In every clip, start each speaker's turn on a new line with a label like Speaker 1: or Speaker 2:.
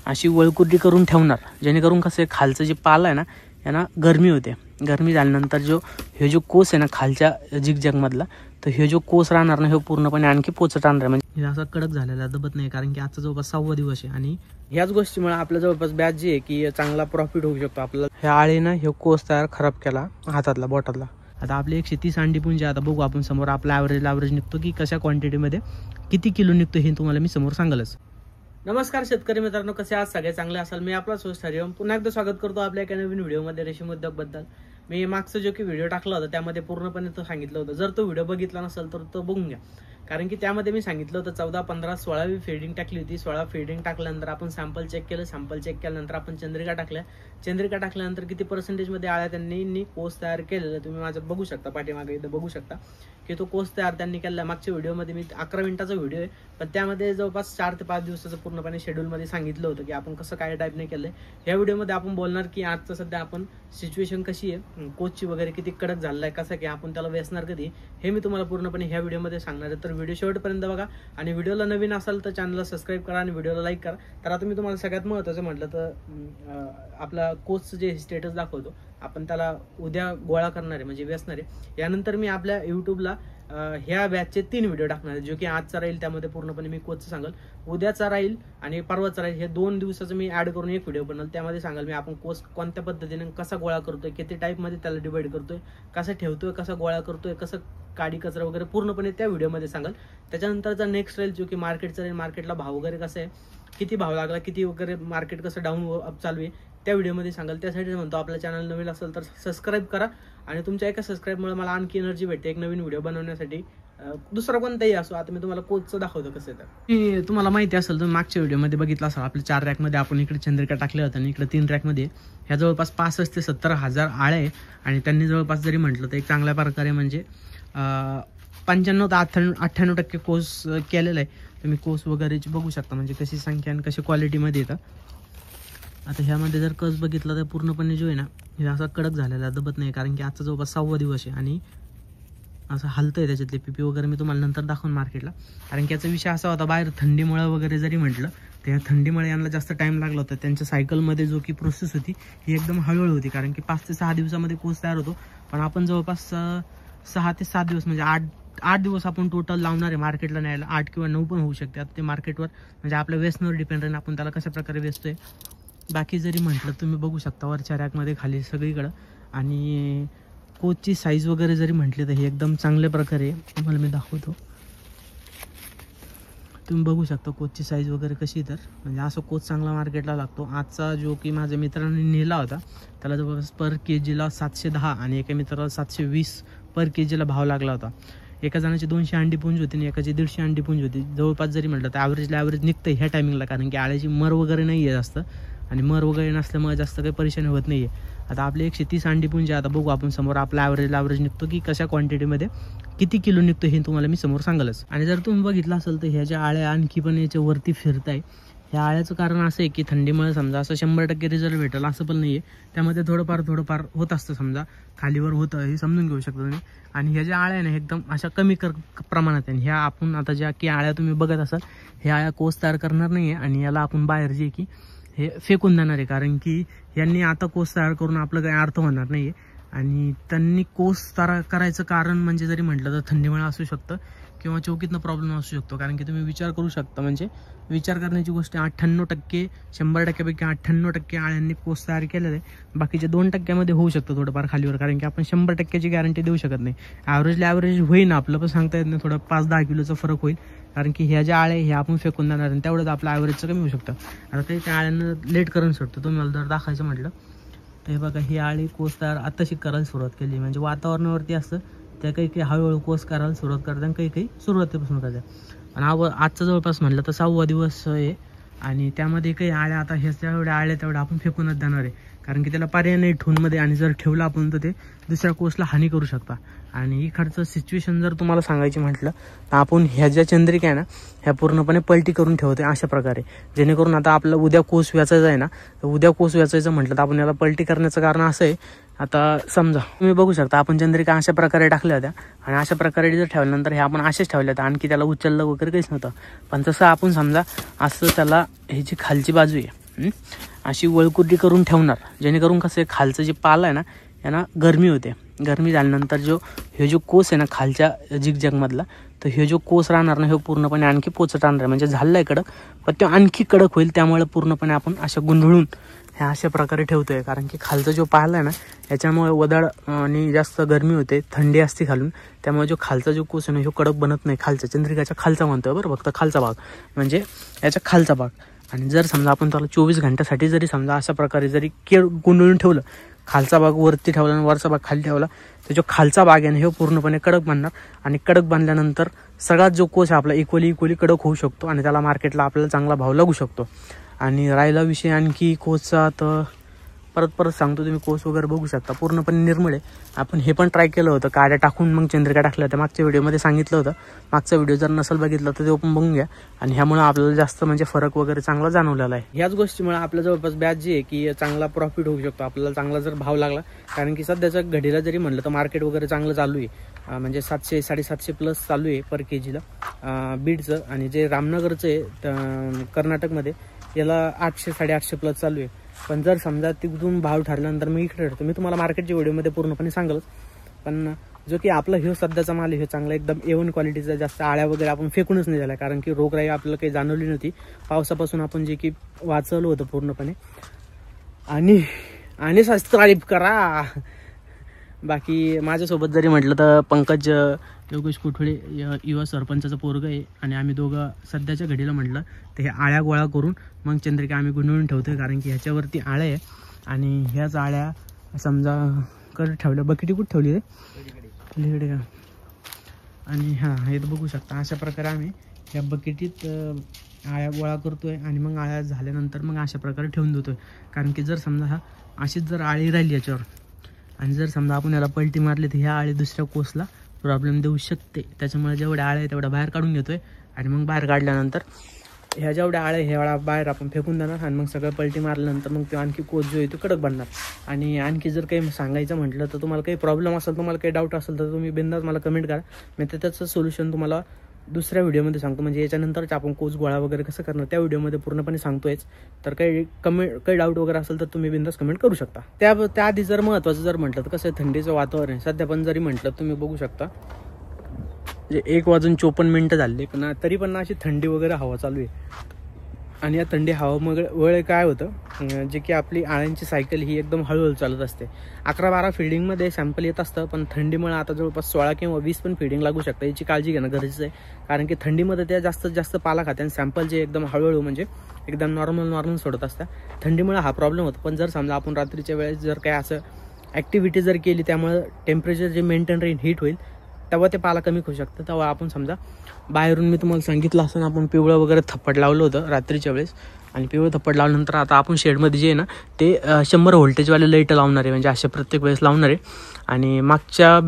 Speaker 1: अशी वळकुटी करून ठेवणार, जेणेकरून कसं खालचं जे पाला आहे ना यांना गरमी होते. गरमी झाल्यानंतर हे जो कोस आहे ना खालच्या झिगझॅगमधला, तर हे जो कोस राहणार ना हे पूर्णपणे आणखी पोचट राहणार. म्हणजे हे असा कडक झालेला दबत नाही, कारण की आजचा जवळपास 6वा दिवस आहे. आणि ह्याच गोष्टीमुळे आपल्या जवळपास बॅच जी आहे की चांगला प्रॉफिट होऊ शकतो आपल्याला. ह्या आळीनं हे कोस तयार खराब केला हातातला बोटातला. आता आपले 130 अंडी पुंजे आता बघू आपण समोर आपला ॲव्हरेज निघतो की कशा क्वांटिटीमध्ये किती किलो निघतो हे तुम्हाला मी समोर सांगालच. नमस्कार शेतकरी मित्रांनो, कसे आज सगळे चांगले असाल. मी आपला सोस्ट हरिओम पुन्हा एकदा स्वागत करतो आपल्या एका नवीन व्हिडिओमध्ये रेशीम उद्योगबद्दल. मी मागचा जो की व्हिडिओ टाकला होता त्यामध्ये पूर्णपणे तो सांगितलं होतं. जर तो व्हिडिओ बघितला नसेल तर तो बघून घ्या, कारण की त्यामध्ये मी सांगितलं होतं 14, 15, 16वी फीडिंग टाकली होती. 16 फीडिंग टाकल्यानंतर आपण सॅम्पल चेक केलं. सॅम्पल चेक केल्यानंतर आपण चंद्रिका टाकल्या. चंद्रिका टाकल्यानंतर किती पर्सेंटेजमध्ये आळ्या त्यांनी कोस तयार केलेला तुम्ही माझ्यात बघू शकता, पाठीमागे इथं बघू शकता की तो कोस तयार त्यांनी केला. मागच्या व्हिडिओमध्ये मी 11 मिनिटाचा व्हिडिओ आहे, पण त्यामध्ये जवळपास 4 ते 5 दिवसाचं पूर्णपणे शेड्यूलमध्ये सांगितलं होतं की आपण कसं काय टाईपने केलं आहे. या व्हिडिओमध्ये आपण बोलणार की आजचं सध्या आपण सिच्युएशन कशी आहे, कोचची वगैरे किती कडक झालेला आहे, कसं की आपण त्याला वेचणार कधी, हे मी तुम्हाला पूर्णपणे ह्या व्हिडिओमध्ये सांगणार आहे. तर व्हिडिओ शेवटपर्यंत बघा आणि व्हिडिओला नवीन असाल तर चॅनलला सबस्क्राईब करा आणि व्हिडिओला लाईक करा. तर आता मी तुम्हाला सगळ्यात महत्त्वाचं म्हटलं तर आपला कोचचं जे स्टेटस दाखवतो आपण त्याला उद्या गोळा करणार आहे, म्हणजे वेचणार आहे. यानंतर मी आपल्या यूट्यूबला ह्या बॅचचे 3 व्हिडिओ टाकणार आहे, जो की आजचा राहील त्यामध्ये पूर्णपणे मी कोचचं सांगेल, उद्याचा राहील आणि परवाचा राहील. हे 2 दिवसाचं मी ऍड करून एक व्हिडिओ बनवल. त्यामध्ये सांगाल मी आपण कोच कोणत्या पद्धतीने कसा गोळा करतोय, किती टाईपमध्ये त्याला डिवाइड करतोय, कसा ठेवतोय, कसा गोळा करतोय, कसं काडी कचरा वगैरे पूर्णपणे त्या व्हिडिओमध्ये सांगाल. त्याच्यानंतरचा नेक्स्ट राहील जो की मार्केटचा राहील. मार्केटला भाव वगैरे कसं आहे, किती भाव लागला, किती वगैरे मार्केट कसं डाऊन अप चालू आहे त्या व्हिडिओमध्ये सांगाल. त्यासाठी म्हणतो आपल्या चॅनल नवीन असेल तर सबस्क्राईब करा आणि तुमच्या एका सबस्क्राईबमुळे मला आणखी एनर्जी भेटते एक नवीन व्हिडिओ बनवण्यासाठी. दुसरा कोणताही असो. आता मी तुम्हाला कोचचं दाखवतो कसं तर की तुम्हाला माहिती असेल तर मागच्या व्हिडिओमध्ये बघितलं असेल आपल्या 4 रॅकमध्ये आपण इकडे चंद्रिका टाकल्या होत्या आणि इकडे 3 रॅकमध्ये ह्या जवळपास 65 ते 70 हजार आळे आहे. आणि त्यांनी जवळपास जरी म्हटलं तर एक चांगल्या प्रकारे म्हणजे 95 ते 98% कोर्स केलेला आहे. तुम्ही कोर्स वगैरेची बघू शकता म्हणजे कशी संख्या आणि कशी क्वालिटीमध्ये येतं. आता ह्यामध्ये जर कस बघितलं तर पूर्णपणे जो आहे ना हे असा कडक झालेला दबत नाही, कारण की आजचा जवळपास 6वा दिवस आहे आणि असं हलतंय त्याच्यातले पीपी वगैरे मी तुम्हाला नंतर दाखवून मार्केटला. कारण की याचा विषय असा होता बाहेर थंडीमुळे वगैरे जरी म्हटलं तर ह्या थंडीमुळे यांना जास्त टाईम लागला होता. त्यांच्या सायकलमध्ये जो की प्रोसेस होती ही एकदम हळूहळू होती, कारण की 5 ते 6 दिवसामध्ये कोर्स तयार होतो. पण आपण जवळपास 6 ते 7 दिवस म्हणजे 8 दिवस आपण टोटल लावणार आहे मार्केटला न्यायला. 8 किंवा 9 पण होऊ शकते. आता ते मार्केटवर म्हणजे आपल्या वेस्टवर डिपेंड राहील आपण त्याला कशा प्रकारे वेचतोय. बाकी जरी म्हटलं तुम्ही बघू शकता वरच्या रॅकमध्ये खाली सगळीकडं. आणि कोचची साईज वगैरे जरी म्हटली तर हे एकदम चांगल्या प्रकारे तुम्हाला मी दाखवतो. तुम्ही बघू शकता कोचची साईज वगैरे कशी, तर म्हणजे असं कोच चांगला मार्केटला लागतो. आजचा जो की माझ्या मित्रांनी नेला होता त्याला जवळपास पर केजीला 710 आणि एका मित्राला 720 पर केजीला भाव लागला होता. एका जणाची 200 अंडी पुंज होती आणि एकाची 150 अंडी पुंज होती. जवळपास जरी म्हटलं तर ॲव्हरेज निघतं ह्या टायमिंगला, कारण की आळ्याची मर वगैरे नाही आहे जास्त आणि मर वगैरे नसल्यामुळे जास्त काही परेशानी होत नाही आहे. आता आपले 130 अंडी पुंजे आता बघू आपण समोर आपला ॲव्हरेज निघतो की कशा क्वांटिटीमध्ये किती किलो निघतो हे तुम्हाला मी समोर सांगालच. आणि जर तुम्ही बघितलं असेल तर ह्या ज्या आळ्या आणखी पण याच्या वरती फिरत आहे, ह्या आळ्याचं कारण असं आहे की थंडीमुळे समजा असं 100% रिझल्ट भेटेल असं पण नाही आहे. त्यामध्ये थोडंफार होत असतं, समजा खालीवर होतं हे समजून घेऊ शकता तुम्ही. आणि ह्या ज्या आळ्या आहे ना एकदम अशा कमी प्रमाणात आहे. ह्या आपण आता ज्या की आळ्या तुम्ही बघत असाल ह्या आळ्या कोस तयार करणार नाही आहे आणि याला आपण बाहेर जे की हे फेकून देणार आहे, कारण की यांनी आता कोस तयार करून आपलं काही अर्थ होणार नाही आहे. आणि त्यांनी कोस तयार करायचं कारण म्हणजे जरी म्हटलं तर थंडीमुळे असू शकतं किंवा चौकीतनं प्रॉब्लेम असू शकतो. कारण की तुम्ही विचार करू शकता, म्हणजे विचार करण्याची गोष्ट 98% 100%पैकी 98% आळ्यांनी कोस तयार केलेलं आहे. बाकीच्या 2% होऊ शकतं थोडंफार खालीवर, कारण की आपण 100%ची गॅरंटी देऊ शकत नाही. ॲव्हरेज होईल आपलं पण सांगता येत नाही, थोडं 5-10 किलोचा फरक होईल. कारण की ह्या ज्या आळे ह्या आपण फेकून देणार आणि तेवढंच आपलं ॲव्हरेजचं कमी होऊ शकतं. आता ते त्या आळ्यांना लेट करून सुटतं. तुम्हाला जर दाखवायचं म्हटलं तर हे बघा ही आळी कोस तयार आत्ताशी करायला सुरुवात केली. म्हणजे वातावरणावरती असतं त्या काही हळूहळू कोस करायला सुरुवात करतात आणि काही सुरुवातीपासून करतात. आणि आजचा जवळपास म्हटलं तर 6वा दिवस आहे आणि त्यामध्ये काही आळ्या आता ह्या जेवढ्या आळ्या तेवढ्या आपण फेकूनच देणार आहे, कारण की त्याला पर्याय नाही ठेवूनमध्ये. आणि जर ठेवलं आपण तर ते दुसऱ्या कोसला हानी करू शकता. आणि इकडचं सिच्युएशन जर तुम्हाला सांगायची म्हटलं तर आपण ह्या ज्या चंद्रिका आहे ना ह्या पूर्णपणे पलटी करून ठेवते अशा प्रकारे, जेणेकरून आता आपलं उद्या कोस वेचायचं आहे ना, तर उद्या कोस वेचायचं म्हटलं तर आपण याला पलटी करण्याचं कारण असं आहे. आता समजा तुम्ही बघू शकता आपण चंद्रिका अशा प्रकारे टाकल्या होत्या आणि अशा प्रकारे जर ठेवल्यानंतर हे आपण असेच ठेवल्या होत्या, आणखी त्याला उचललं वगैरे काहीच नव्हतं. पण तसं आपण समजा असं त्याला ही जी खालची बाजू आहे अशी वळकुटी करून ठेवणार, जेणेकरून कसं आहे खालचं जे पाला आहे ना यांना गरमी होते. गरमी झाल्यानंतर हे जो कोस आहे ना खालच्या झिगझॅगमधला, तर हे जो कोस राहणार ना हे पूर्णपणे आणखी पोचट आणणार, म्हणजे झालं आहे कडक पण तो आणखी कडक होईल. त्यामुळे पूर्णपणे आपण अशा गुंधळून ह्या अशा प्रकारे ठेवतोय, कारण की खालचा जो पाला आहे ना याच्यामुळे वदाड आणि जास्त गरमी होते, थंडी असते खालून. त्यामुळे जो खालचा जो कोस आहे ना हे कडक बनत नाही. खालच्या चंद्रिकाच्या खालचा म्हणतोय बरं, फक्त खालचा भाग म्हणजे याचा खालचा भाग. आणि जर समजा आपण त्याला 24 घंट्यासाठी जरी समजा अशा प्रकारे जरी गुंडळून ठेवलं, खालचा भाग वरती ठेवला आणि वरचा भाग खाली ठेवला, तर जो खालचा भाग आहे ना हे पूर्णपणे कडक बनणार. आणि कडक बांधल्यानंतर सगळ्यात जो कोस आहे आपला इक्वली कडक होऊ शकतो आणि त्याला मार्केटला आपल्याला चांगला भाव लागू शकतो. आणि राहिला विषय आणखी कोसचा, तर परत सांगतो, तुम्ही कोस वगैरे बघू शकता पूर्णपणे निर्मळ आहे. आपण हे पण ट्राय केलं होतं, काड्या टाकून मग चंद्रिका टाकल्या होत्या, मागच्या व्हिडिओमध्ये सांगितलं होतं. मागचा व्हिडिओ जर नसेल बघितला तर तो पण बघून घ्या. आणि ह्यामुळे आपल्याला जास्त म्हणजे फरक वगैरे चांगला जाणवलेला आहे. ह्याच गोष्टीमुळे आपल्या जवळपास बॅच जी आहे की चांगला प्रॉफिट होऊ शकतो आपल्याला, चांगला जर भाव लागला. कारण की सध्याच्या घडीला जरी म्हणलं तर मार्केट वगैरे चांगलं चालू आहे, म्हणजे 700-750 प्लस चालू आहे पर केजीला बीडचं. आणि जे रामनगरचं आहे कर्नाटकमध्ये याला 800-850 प्लस चालू आहे. पण जर समजा तिथून भाव ठरल्यानंतर मी इकडे ठरतो, मी तुम्हाला मार्केटच्या व्हिडिओमध्ये पूर्णपणे सांगलच. पण जो की आपला ह्यो सध्याचा माल आहे चांगला एकदम A1 क्वालिटीचा, जास्त आळ्या वगैरे आपण फेकूनच नाही झाला, कारण की रोगराई आपल्याला काही जाणवली नव्हती. पावसापासून आपण जे की वाचवलं होतं पूर्णपणे. आणि सबस्क्राईब करा. बाकी माझ्यासोबत जरी म्हटलं तर पंकज योगेश कोठळे युवा सरपंचाचं पोरग आहे, आणि आम्ही दोघं सध्याच्या घडीला म्हटलं तर हे आळ्या गोळा करून मग चंद्रिका आम्ही गुंडळून ठेवतोय. कारण की ह्याच्यावरती आळ्या आहे आणि ह्याच आळ्या समजा कर ठेवल्या. बकेटी कुठं ठेवली रे? पलीकडे का? आणि हां, हे बघू शकता अशा प्रकारे आम्ही ह्या बकेटीत आळ्या गोळा करतोय. आणि मग आळ्या झाल्यानंतर मग अशा प्रकारे ठेवून देतोय. कारण की जर समजा अशीच जर आळी राहिली याच्यावर, आणि जर समजा आपण याला पलटी मारली तर ह्या आळी दुसऱ्या कोसला प्रॉब्लेम देऊ शकते. त्याच्यामुळे जेवढ्या आळ्या आहे तेवढ्या बाहेर काढून घेतोय. आणि मग बाहेर काढल्यानंतर ह्या जेवढ्या आळ्या ह्या बाहेर आपण फेकून देणार. आणि मग सगळं पलटी मारल्यानंतर मग ते आणखी कोस जो आहे तो कडक बनणार. आणि आणखी जर काही सांगायचं म्हटलं तर तुम्हाला काही प्रॉब्लेम असेल, तुम्हाला काही डाऊट असेल तर तुम्ही बिंदास मला कमेंट करा. मी त्याचं सोल्युशन तुम्हाला दुसऱ्या व्हिडिओमध्ये सांगतो. म्हणजे याच्यानंतरच आपण कोस गोळा वगैरे कसं करणार त्या व्हिडिओमध्ये पूर्णपणे सांगतोयच. तर काही डाऊट वगैरे असेल तर तुम्ही बिंदास कमेंट करू शकता. त्याआधी जर महत्त्वाचं जर म्हटलं तर कसं आहे, थंडीचं वातावरण आहे सध्या. पण जरी म्हटलं तुम्ही बघू शकता 1:54 झाले, पण तरी पण अशी थंडी वगैरे हवा चालू आहे. आणि या थंडी हवामुळे काय होतं, जे की आपली आळ्यांची सायकल ही एकदम हळूहळू चालत असते. 11-12 फिडिंगमध्ये सॅम्पल येत असतं, पण थंडीमुळे आता जवळपास 16 किंवा 20 पण फिडिंग लागू शकतं. याची काळजी घेणं गरजेचं आहे. कारण की थंडीमध्ये त्या जास्तीत जास्त पाला खाते आणि सॅम्पल जे एकदम हळूहळू म्हणजे एकदम नॉर्मल सोडत असतात. थंडीमुळे हा प्रॉब्लेम होतो. पण जर समजा आपण रात्रीच्या वेळेस जर काय असं ॲक्टिव्हिटी जर केली, त्यामुळे टेम्परेचर जे मेंटेन राहील, हीट होईल, तेव्हा ते पाला कमी होऊ शकतं. तेव्हा आपण समजा बाहेरून मी तुम्हाला सांगितलं असं आपण पिवळं वगैरे थप्पड लावलं होतं रात्रीच्या वेळेस. आणि पिवळं थप्पड लावल्यानंतर आता आपण शेडमध्ये जे आहे ना ते 100 व्होल्टेजवाले लाईट लावणार आहे, म्हणजे असे प्रत्येक वेळेस लावणार आहे. आणि मागच्या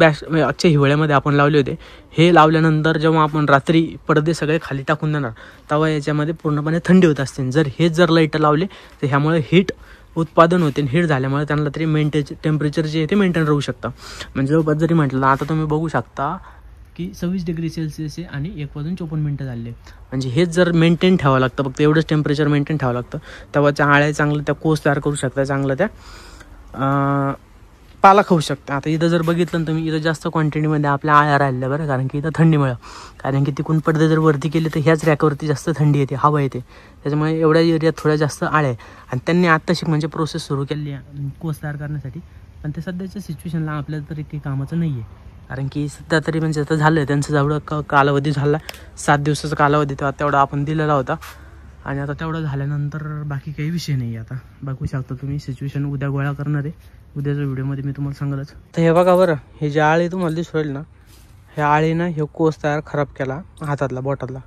Speaker 1: हिवाळ्यामध्ये आपण लावले होते. हे लावल्यानंतर जेव्हा आपण रात्री पडदे सगळे खाली टाकून देणार तेव्हा याच्यामध्ये पूर्णपणे थंडी होत असते. जर लाईट लावले तर ह्यामुळे हीट उत्पादन होते. हीट झाल्यामुळे त्यांना तरी टेम्परेचर जे आहे ते मेंटेन राहू शकतं. म्हणजे जवळपास जरी म्हटलं आता तुम्ही बघू शकता की 26 डिग्री सेल्सिअस आहे आणि 1:54 झाले. म्हणजे हेच जर मेंटेन ठेवावं लागतं, फक्त एवढंच टेम्परेचर मेंटेन ठेवावं लागतं. तेव्हा त्या आळ्या चांगलं त्या कोस तयार करू शकता, चांगलं त्या पाला खाऊ शकता. आता इथं जर बघितलं ना तुम्ही, इथं जास्त क्वांटिटीमध्ये आपल्या आळ्या राहिल्या बरं, कारण की इथं थंडीमुळे. कारण की तिकून पडदे जर वरती केले तर ह्याच रॅकवरती जास्त थंडी येते, हवा येते. त्याच्यामुळे एवढ्या एरियात थोड्या जास्त आळ्या आहे. आणि त्यांनी आत्ताशी म्हणजे प्रोसेस सुरू केली आहे कोस तयार करण्यासाठी. पण ते सध्याच्या सिच्युएशनला आपल्याला तरी काही कामाचं नाही आहे. कारण की सध्या तरी म्हणजे आता झालं आहे त्यांचं जेवढं कालावधी झाला 7 दिवसाचा कालावधी, तेवढा आपण दिलेला होता. आणि आता तेवढं झाल्यानंतर बाकी काही विषय नाही. आता बघू शकता तुम्ही सिच्युएशन उद्या गोळा करणार आहे. उद्याच्या व्हिडिओमध्ये मी तुम्हाला सांगलच. तर हे बघा बरं, हे जे आळे तुम्हाला दिसून राहील ना, ह्या आळीनं हे कोस तयार खराब केला हातातला बोटातला.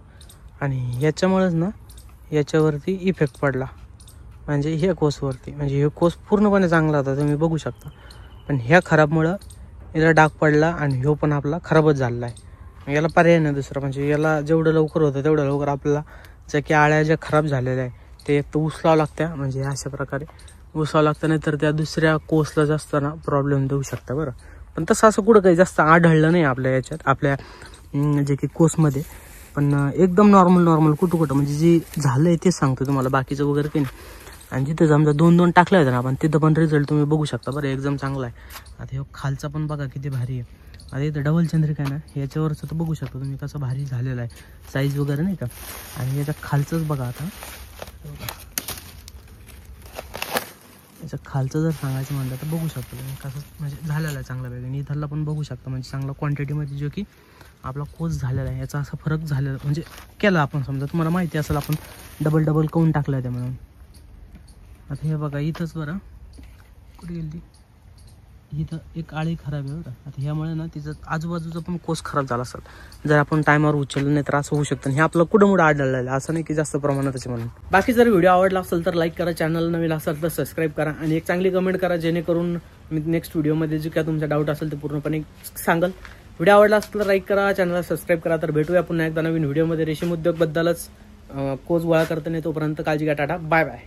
Speaker 1: आणि याच्यामुळेच ना याच्यावरती इफेक्ट पडला, म्हणजे ह्या कोसवरती. म्हणजे हे कोस पूर्णपणे चांगला होता तुम्ही बघू शकता, पण ह्या खराबमुळं याला डाग पडला आणि ह्यो पण आपला खराबच झालेला आहे. याला पर्याय नाही दुसरा. म्हणजे याला जेवढं लवकर होतं तेवढं लवकर आपल्याला ज्या की आळ्या ज्या खराब झालेल्या आहे ते एक तर उचलावं लागत्या, म्हणजे अशा प्रकारे उचलावं लागतं, नाही तर त्या दुसऱ्या कोसला जास्त ना प्रॉब्लेम देऊ शकता बरं. पण तसं असं कुठं काही जास्त आढळलं नाही आपल्या याच्यात, आपल्या जे की कोसमध्ये. पण एकदम नॉर्मल कुठं म्हणजे जे झालं आहे तेच सांगतो तुम्हाला, बाकीचं वगैरे काही नाही. आणि जिथं समजा 2-2 टाकले होते ना आपण तिथं पण रिझल्ट तुम्ही बघू शकता बरं, एकदम चांगला आहे. आता हे खालचा पण बघा किती भारी आहे. आता इथं डबल चंद्रिका आहे ना, याच्यावरचं तर बघू शकता तुम्ही कसं भारी झालेलं आहे, साईज वगैरे नाही का. आणि याच्या खालचंच बघा आता, याच्या खालचं जर सांगायचं म्हणलं तर बघू शकता तुम्ही कसं म्हणजे झालेलं आहे चांगला वेगळं. इथला पण बघू शकता म्हणजे चांगला क्वांटिटीमध्ये जो की आपला कोर्स झालेला आहे. याचा असा फरक झालेला म्हणजे केला आपण, समजा तुम्हाला माहिती असेल आपण डबल काऊन टाकलं आहे ते म्हणून. आता हे बघा इथंच बरं कुठे गेली ती, इथं एक आळी खराब आहे बरं. आता ह्यामुळे ना तिचं आजूबाजूचा पण कोस खराब झाला असेल, जर आपण टायमावर उचललं नाही तर असं होऊ शकतं. हे आपलं कुठं आढळलेलं आहे, असं नाही की जास्त प्रमाणात म्हणून. बाकी जर व्हिडिओ आवडला असेल तर लाईक करा, चॅनल नवीन असेल तर सबस्क्राईब करा आणि एक चांगली कमेंट करा, जेणेकरून मी नेक्स्ट व्हिडिओमध्ये जे काय तुमचा डाऊट असेल ते पूर्णपणे सांगाल. व्हिडिओ आवडला असेल तर लाईक करा, चॅनलला सबस्क्राईब करा. तर भेटूया पुन्हा एकदा नवीन व्हिडिओमध्ये रेशीम उद्योगबद्दलच कोस गोळा करताना. तोपर्यंत काळजी घ्या, टाटा, बाय बाय.